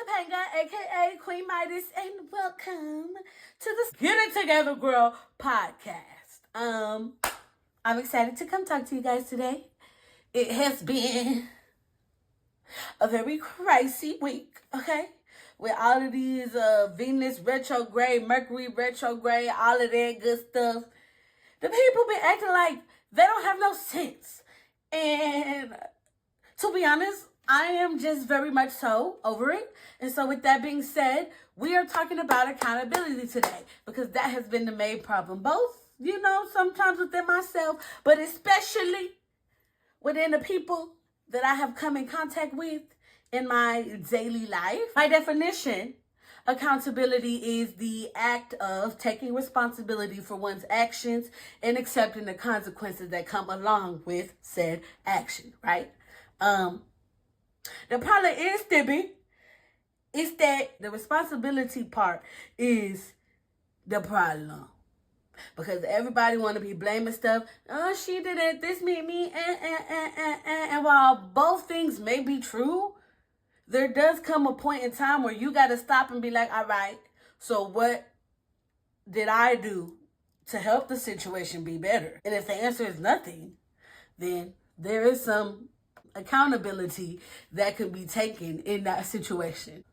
Topanga, aka Queen Midas, and welcome to the Get It Together Girl podcast. I'm excited to come talk to you guys today. It has been a very crazy week, okay? With all of these Venus retrograde, Mercury retrograde, all of that good stuff. The people been acting like they don't have no sense. And to be honest, I am just very much so over it. And so with that being said, we are talking about accountability today because that has been the main problem. Both, sometimes within myself, but especially within the people that I have come in contact with in my daily life. By definition, accountability is the act of taking responsibility for one's actions and accepting the consequences that come along with said action, right? The problem is, Tibby, is that the responsibility part is the problem. Because everybody want to be blaming stuff. Oh, she did it. This made me. And while both things may be true, there does come a point in time where you got to stop and be like, all right, so what did I do to help the situation be better? And if the answer is nothing, then there is some accountability that could be taken in that situation.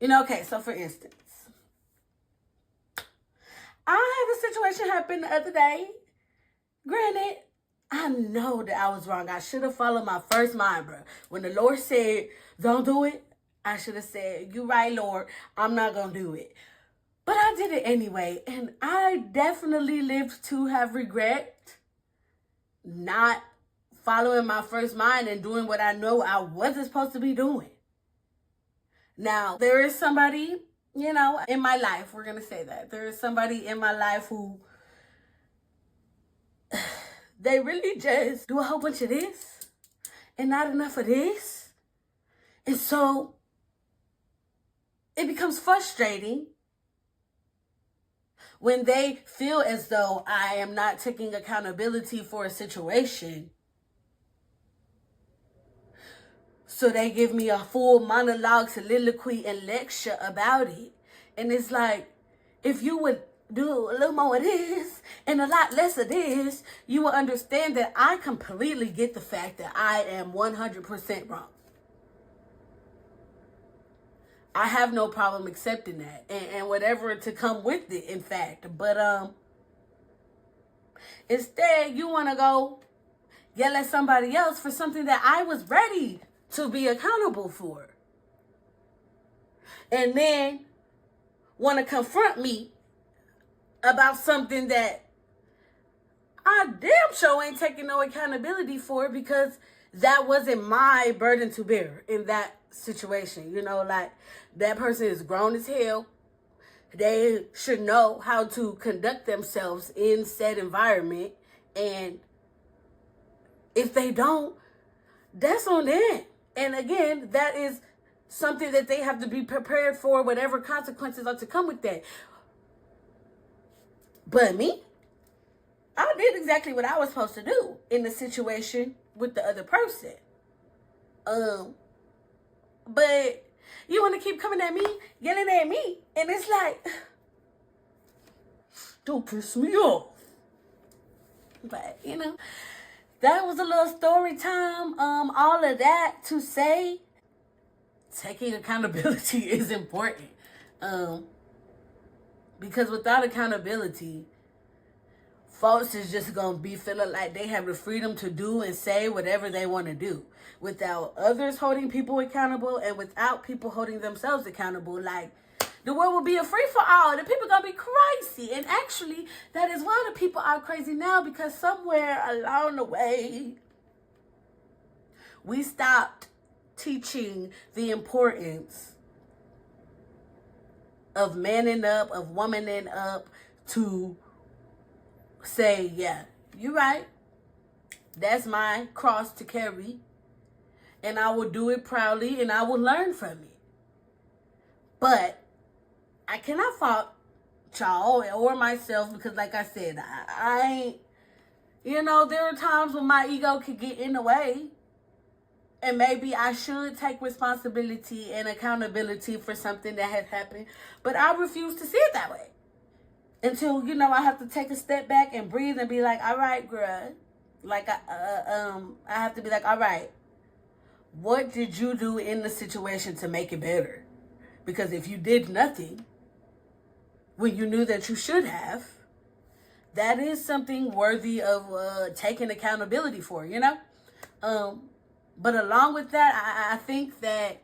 Okay, so for instance, I had a situation happen the other day. Granted, I know that I was wrong. I should have followed my first mind, bro. When the Lord said, don't do it, I should have said, you're right, Lord, I'm not going to do it. But I did it anyway. And I definitely lived to have regret not following my first mind and doing what I know I wasn't supposed to be doing. Now, there is somebody, in my life, we're going to say that. There is somebody in my life who, they really just do a whole bunch of this and not enough of this. And so, it becomes frustrating when they feel as though I am not taking accountability for a situation. So they give me a full monologue, soliloquy, and lecture about it. And it's like, if you would do a little more of this and a lot less of this, you will understand that I completely get the fact that I am 100% wrong. I have no problem accepting that and whatever to come with it, in fact. But instead, you want to go yell at somebody else for something that I was ready to be accountable for. And then want to confront me about something that I damn sure ain't taking no accountability for because that wasn't my burden to bear in that situation. Like that person is grown as hell. They should know how to conduct themselves in said environment. And if they don't, that's on them. And again, that is something that they have to be prepared for, whatever consequences are to come with that. But me, I did exactly what I was supposed to do in the situation with the other person. But you want to keep coming at me, yelling at me, and it's like, don't piss me off. But, that was a little story time. All of that to say, taking accountability is important. Because without accountability, folks is just going to be feeling like they have the freedom to do and say whatever they want to do. Without others holding people accountable and without people holding themselves accountable, like, the world will be a free-for-all. The people going to be crazy. And actually, that is why the people are crazy now, because somewhere along the way, we stopped teaching the importance of manning up, of womaning up to say, yeah, you're right. That's my cross to carry. And I will do it proudly and I will learn from it. But I cannot fault y'all or myself because, like I said, I ain't, there are times when my ego could get in the way. And maybe I should take responsibility and accountability for something that has happened. But I refuse to see it that way. Until, I have to take a step back and breathe and be like, all right, girl. Like, I have to be like, all right, what did you do in the situation to make it better? Because if you did nothing when you knew that you should have, that is something worthy of taking accountability for, But along with that, I think that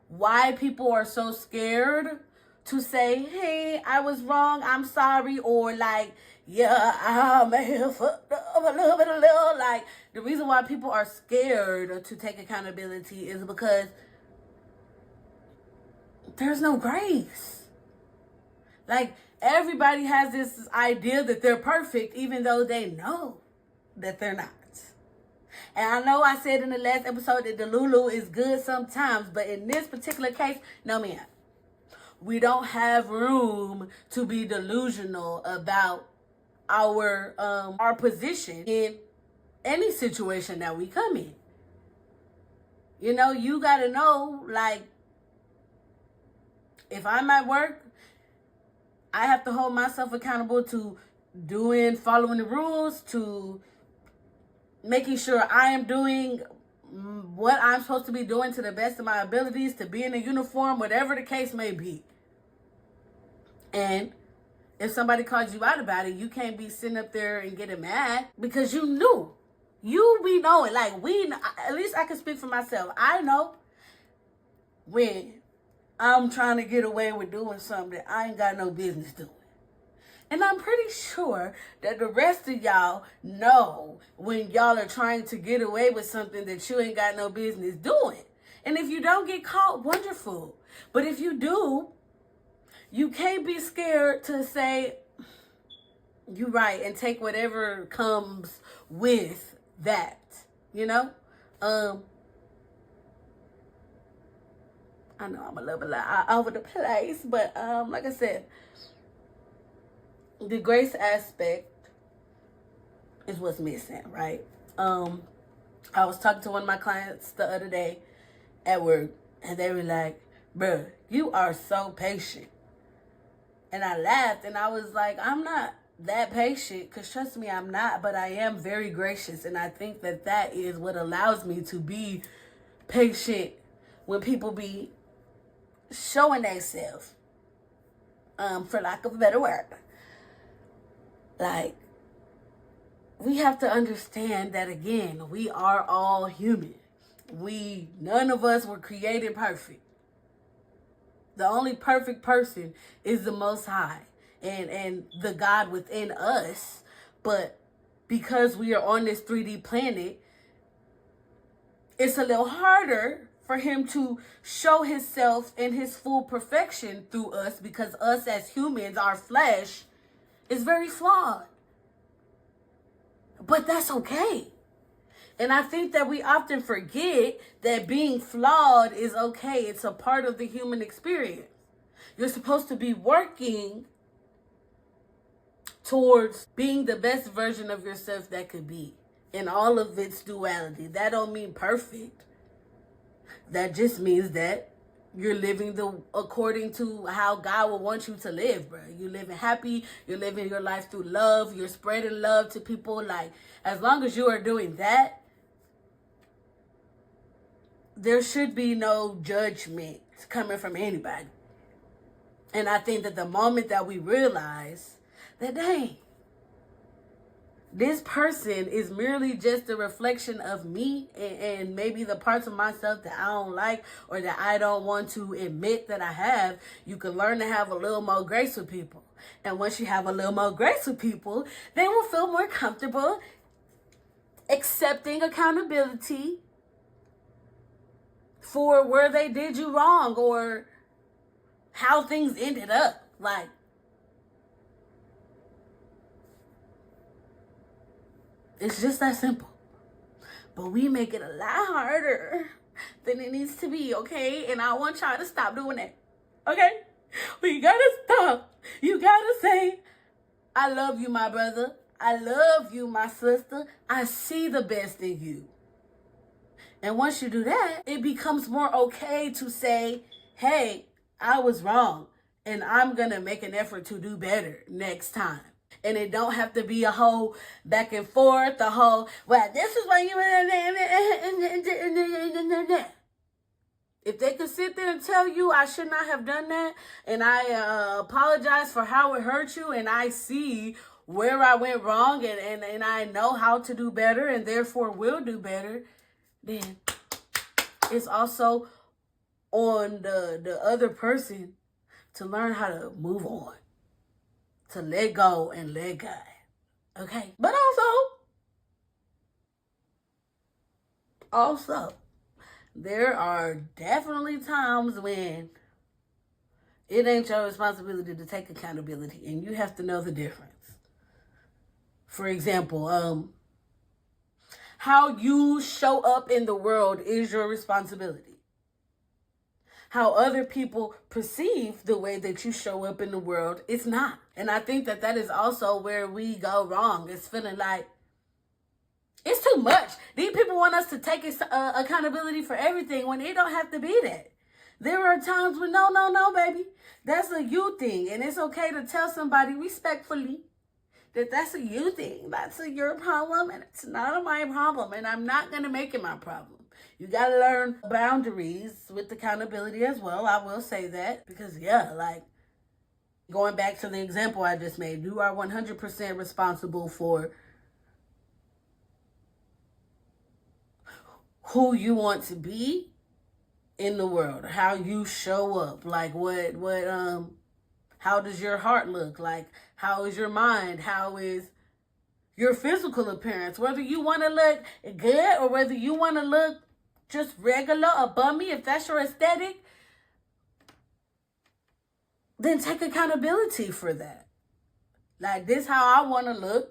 why people are so scared to say, hey, I was wrong, I'm sorry, or like, yeah, I may have fucked up a little. Like, the reason why people are scared to take accountability is because there's no grace. Like, everybody has this idea that they're perfect, even though they know that they're not. And I know I said in the last episode that the Lulu is good sometimes, but in this particular case, no ma'am. We don't have room to be delusional about our position in any situation that we come in. You gotta know, like, if I'm at work, I have to hold myself accountable to following the rules, to making sure I am doing what I'm supposed to be doing to the best of my abilities, to be in a uniform, whatever the case may be. And if somebody calls you out about it, you can't be sitting up there and getting mad because you knew. You be knowing. Like, at least I can speak for myself. I know when I'm trying to get away with doing something that I ain't got no business doing. And I'm pretty sure that the rest of y'all know when y'all are trying to get away with something that you ain't got no business doing. And if you don't get caught, wonderful. But if you do, you can't be scared to say, you're right, and take whatever comes with that, I know I'm a little bit all over the place, but like I said, the grace aspect is what's missing, right? I was talking to one of my clients the other day at work, and they were like, bruh, you are so patient. And I laughed, and I was like, I'm not that patient, because trust me, I'm not, but I am very gracious, and I think that is what allows me to be patient when people be showing themselves, for lack of a better word. Like, we have to understand that, again, we are all human. None of us were created perfect. The only perfect person is the Most High and the God within us. But because we are on this 3D planet, it's a little harder for him to show himself in his full perfection through us, because us as humans, our flesh, is very flawed. But that's okay. And I think that we often forget that being flawed is okay. It's a part of the human experience. You're supposed to be working towards being the best version of yourself that could be, in all of its duality. That don't mean perfect. That just means that you're living according to how God will want you to live, bro. You're living happy. You're living your life through love. You're spreading love to people. Like, as long as you are doing that, there should be no judgment coming from anybody. And I think that the moment that we realize that, dang, this person is merely just a reflection of me and maybe the parts of myself that I don't like or that I don't want to admit that I have, you can learn to have a little more grace with people. And once you have a little more grace with people, they will feel more comfortable accepting accountability for where they did you wrong or how things ended up. Like, it's just that simple. But we make it a lot harder than it needs to be, okay? And I want y'all to stop doing that, okay? We gotta stop. You gotta say, I love you, my brother. I love you, my sister. I see the best in you. And once you do that, it becomes more okay to say, hey, I was wrong, and I'm going to make an effort to do better next time. And it don't have to be a whole back and forth, a whole, well, this is why you... If they could sit there and tell you I should not have done that, and I apologize for how it hurt you, and I see where I went wrong, and I know how to do better, and therefore will do better, then it's also on the other person to learn how to move on, to let go and let God. Okay? But also, there are definitely times when it ain't your responsibility to take accountability, and you have to know the difference. For example, how you show up in the world is your responsibility. How other people perceive the way that you show up in the world, it's not. And I think that that is also where we go wrong. It's feeling like it's too much. These people want us to take accountability for everything when it don't have to be that. There are times when, no, baby. That's a you thing. And it's okay to tell somebody respectfully that that's a you thing. That's a your problem, and it's not my problem. And I'm not going to make it my problem. You got to learn boundaries with accountability as well. I will say that because, yeah, like going back to the example I just made, you are 100% responsible for who you want to be in the world, how you show up, like how does your heart look, like how is your mind, how is your physical appearance, whether you want to look good or whether you want to look just regular or bummy, if that's your aesthetic, then take accountability for that. Like, this how I want to look,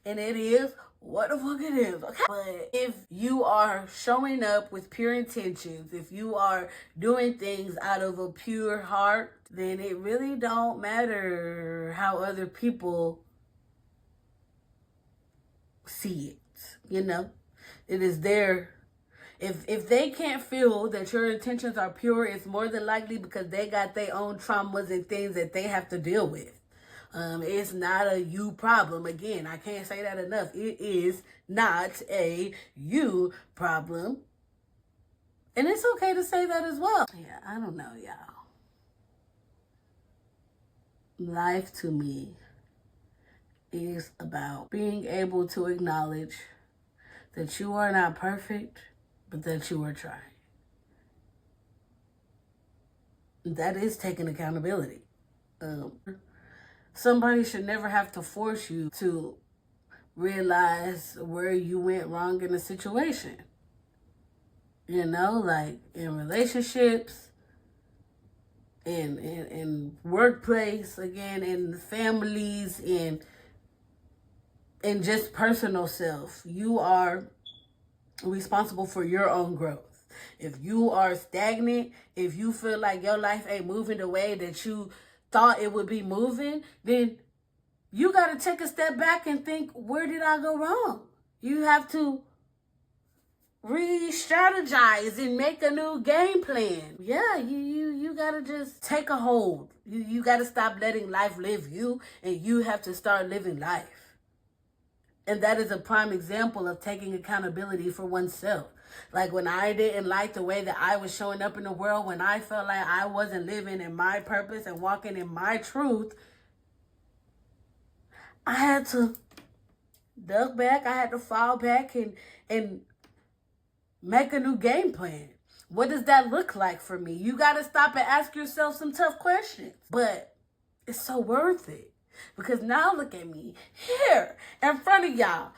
and it is what the fuck it is, okay? But if you are showing up with pure intentions, if you are doing things out of a pure heart, then it really don't matter how other people see it, you know? It is there. If they can't feel that your intentions are pure, it's more than likely because they got their own traumas and things that they have to deal with. It's not a you problem. Again, I can't say that enough. It is not a you problem. And it's okay to say that as well. Yeah, I don't know, y'all. Life to me is about being able to acknowledge that you are not perfect, but that you are trying. That is taking accountability. Somebody should never have to force you to realize where you went wrong in a situation. You know, like in relationships, in workplace, again, in families, in just personal self. You are responsible for your own growth. If you are stagnant, if you feel like your life ain't moving the way that you thought it would be moving, then you got to take a step back and think, where did I go wrong? You have to re-strategize and make a new game plan. Yeah, you got to just take a hold. You got to stop letting life live you, and you have to start living life. And that is a prime example of taking accountability for oneself. Like when I didn't like the way that I was showing up in the world, when I felt like I wasn't living in my purpose and walking in my truth, I had to duck back. I had to fall back and make a new game plan. What does that look like for me? You got to stop and ask yourself some tough questions. But it's so worth it. Because now look at me here in front of y'all,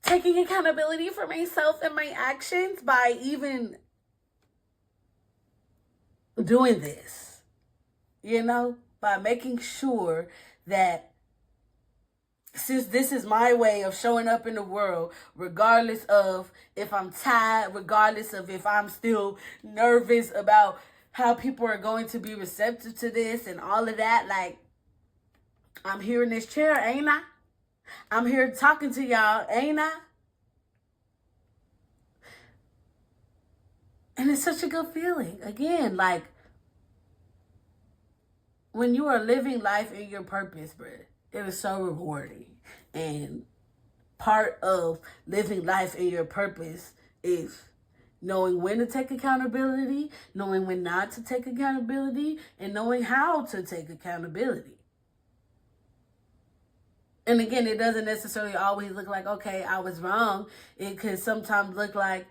taking accountability for myself and my actions by even doing this, you know, by making sure that since this is my way of showing up in the world, regardless of if I'm tired, regardless of if I'm still nervous about how people are going to be receptive to this and all of that, like, I'm here in this chair, ain't I? I'm here talking to y'all, ain't I? it's such a good feeling. Again, like, when you are living life in your purpose, bruh, it is so rewarding. And part of living life in your purpose is knowing when to take accountability, knowing when not to take accountability, and knowing how to take accountability. And again, it doesn't necessarily always look like, okay, I was wrong. It could sometimes look like,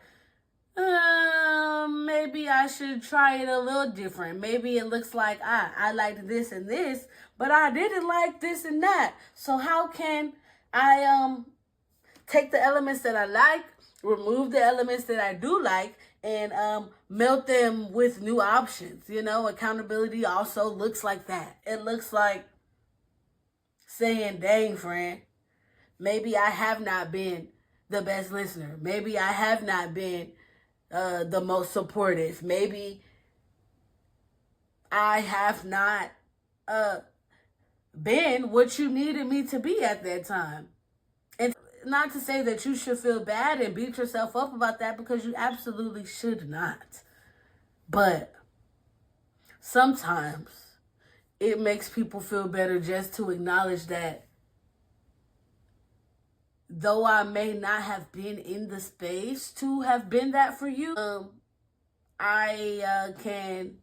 maybe I should try it a little different. Maybe it looks like I liked this and this, but I didn't like this and that. So how can I take the elements that I like, remove the elements that I do like, and melt them with new options? You know, accountability also looks like that. It looks like saying, dang, friend, maybe I have not been the best listener. Maybe I have not been the most supportive. Maybe I have not been what you needed me to be at that time. And not to say that you should feel bad and beat yourself up about that, because you absolutely should not. But sometimes it makes people feel better just to acknowledge that though I may not have been in the space to have been that for you, I can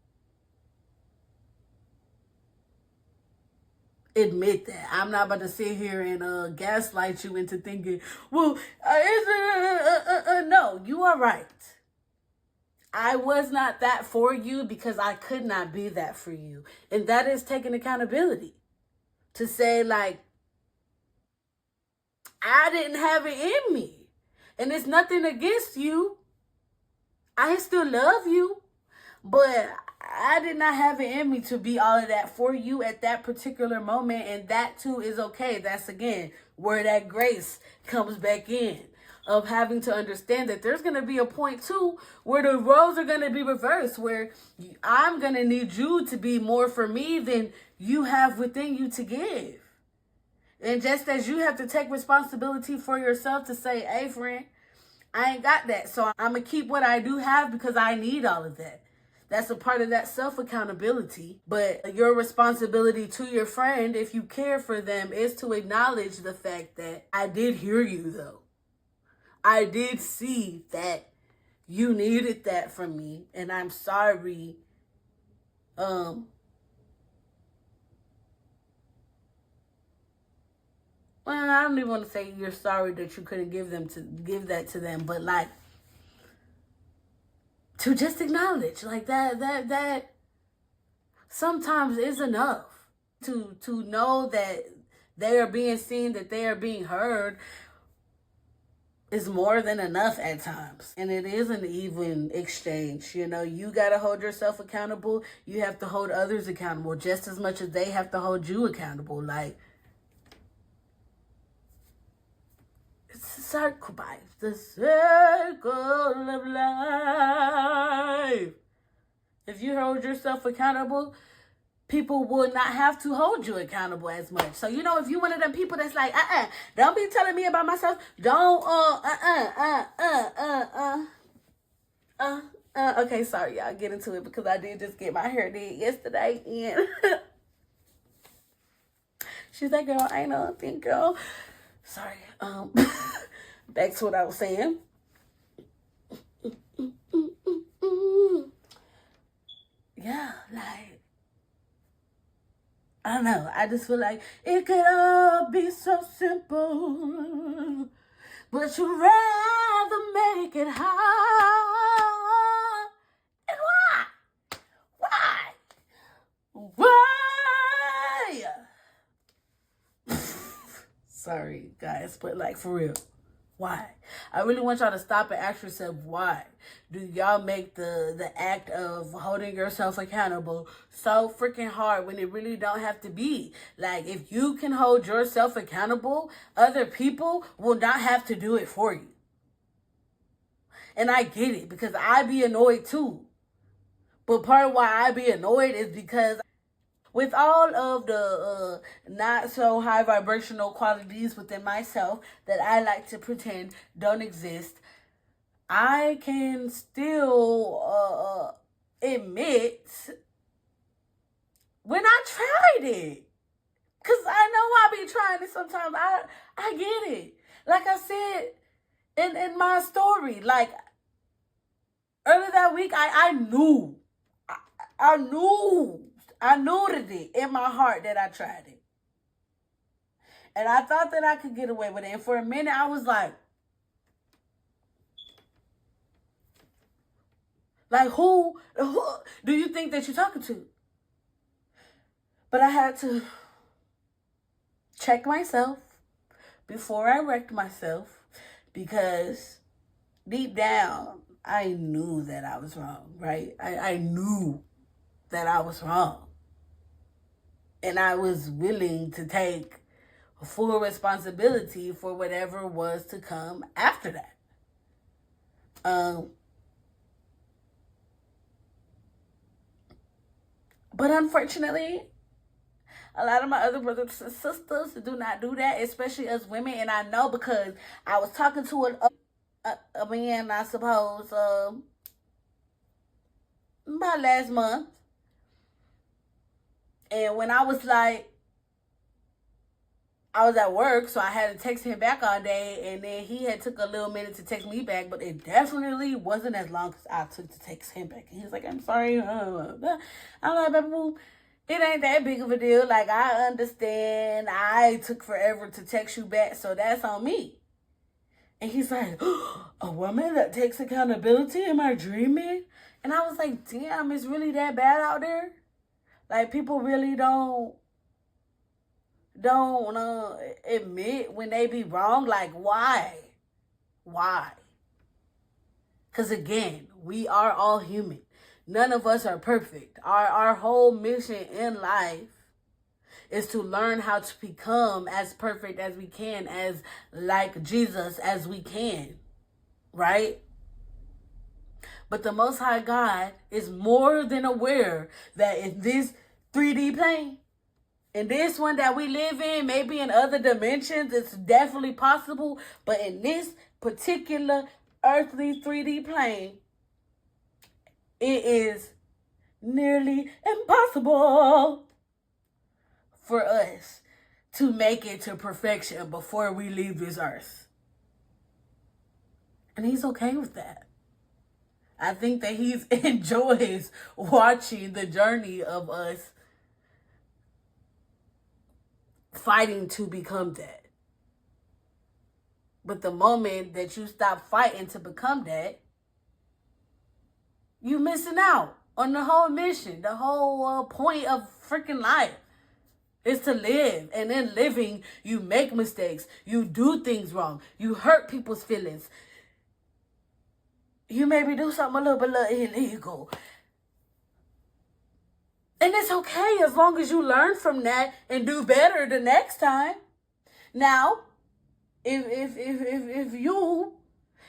admit that. I'm not about to sit here and gaslight you into thinking, well, no, you are right. I was not that for you because I could not be that for you. And that is taking accountability. To say, like, I didn't have it in me. And it's nothing against you. I still love you. But I did not have it in me to be all of that for you at that particular moment. And that too is okay. That's, again, where that grace comes back in. Of having to understand that there's going to be a point too where the roles are going to be reversed, where I'm going to need you to be more for me than you have within you to give. And just as you have to take responsibility for yourself to say, hey, friend, I ain't got that, so I'm going to keep what I do have because I need all of that. That's a part of that self-accountability. But your responsibility to your friend, if you care for them, is to acknowledge the fact that I did hear you, though. I did see that you needed that from me, and I'm sorry. Well, I don't even want to say you're sorry that you couldn't give that to them, but like to just acknowledge like that sometimes is enough to know that they are being seen, that they are being heard. Is more than enough at times. And it is an even exchange. You know, you got to hold yourself accountable. You have to hold others accountable just as much as they have to hold you accountable. Like, it's a circle, guys. The circle of life. If you hold yourself accountable, people will not have to hold you accountable as much. So, you know, if you one of them people that's like, don't be telling me about myself. Don't, okay, sorry, y'all, get into it because I did just get my hair did yesterday. And she's like, girl, I know, think, girl. Sorry. Back to what I was saying. Yeah, like, I don't know. I just feel like it could all be so simple, but you'd rather make it hard. And why? Why? Sorry, guys, but like, for real. Why? I really want y'all to stop and ask yourself, why do y'all make the act of holding yourself accountable so freaking hard when it really don't have to be? Like, if you can hold yourself accountable, other people will not have to do it for you. And I get it, because I be annoyed too. But part of why I be annoyed is because with all of the not so high vibrational qualities within myself that I like to pretend don't exist, I can still admit when I tried it. Because I know I be trying it sometimes. I get it. Like I said in my story, like earlier that week, I knew. I knew. I knew it in my heart that I tried it. And I thought that I could get away with it. And for a minute, I was like, who do you think that you're talking to? But I had to check myself before I wrecked myself, because deep down, I knew that I was wrong, right? I knew that I was wrong. And I was willing to take full responsibility for whatever was to come after that. But unfortunately, a lot of my other brothers and sisters do not do that, especially us women. And I know because I was talking to a man, I suppose, about last month. And when I was like, I was at work, so I had to text him back all day, and then he had took a little minute to text me back, but it definitely wasn't as long as I took to text him back. And he was like, I'm sorry. I'm like, baby boo, it ain't that big of a deal. Like, I understand I took forever to text you back, so that's on me. And he's like, a woman that takes accountability? Am I dreaming? And I was like, damn, it's really that bad out there? Like, people really don't admit when they be wrong. Like, why? Because again, we are all human. None of us are perfect. Our whole mission in life is to learn how to become as perfect as we can, as like Jesus as we can, right? But the Most High God is more than aware that in this 3D plane, in this one that we live in, maybe in other dimensions, it's definitely possible. But in this particular earthly 3D plane, it is nearly impossible for us to make it to perfection before we leave this earth. And he's okay with that. I think that he enjoys watching the journey of us fighting to become that. But the moment that you stop fighting to become that, you missing out on the whole mission. The whole point of freaking life is to live. And in living, you make mistakes. You do things wrong. You hurt people's feelings. You maybe do something a little bit illegal. And it's okay as long as you learn from that and do better the next time. Now, if you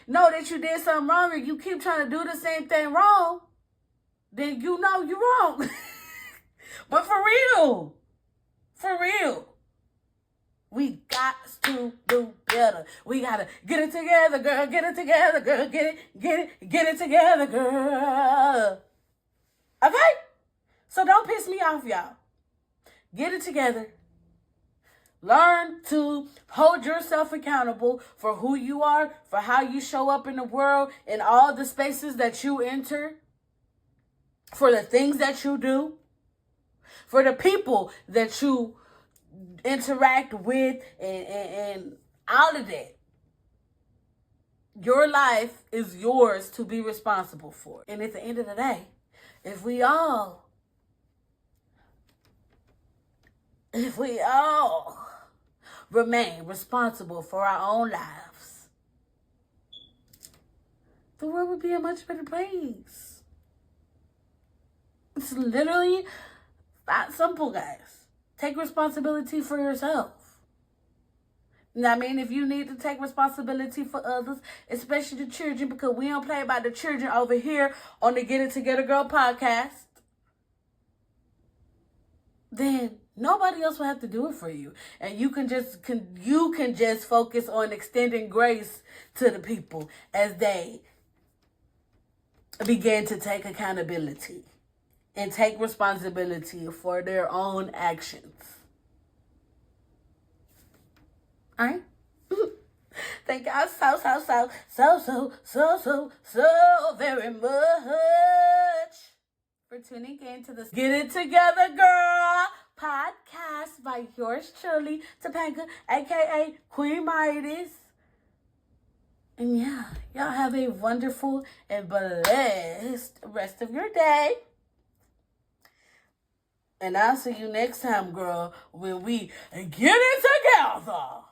know that you did something wrong and you keep trying to do the same thing wrong, then you know you're wrong. But for real, we got to do better. We got to get it together, girl. Get it together, girl. Get it together, girl. Okay? So don't piss me off, y'all. Get it together. Learn to hold yourself accountable for who you are, for how you show up in the world, in all the spaces that you enter, for the things that you do, for the people that you interact with, and all of that. Your life is yours to be responsible for. And at the end of the day, if we all remain responsible for our own lives, the world would be a much better place. It's literally that simple, guys. Take responsibility for yourself. I mean, if you need to take responsibility for others, especially the children, because we don't play about the children over here on the Get It Together Girl podcast, then nobody else will have to do it for you. And you can just focus on extending grace to the people as they begin to take accountability and take responsibility for their own actions. All right? Thank y'all so very much for tuning in to this Get It Together Girl podcast by yours truly, Topanga, aka Queen Midas. And yeah, y'all have a wonderful and blessed rest of your day. And I'll see you next time, girl, when we get it together.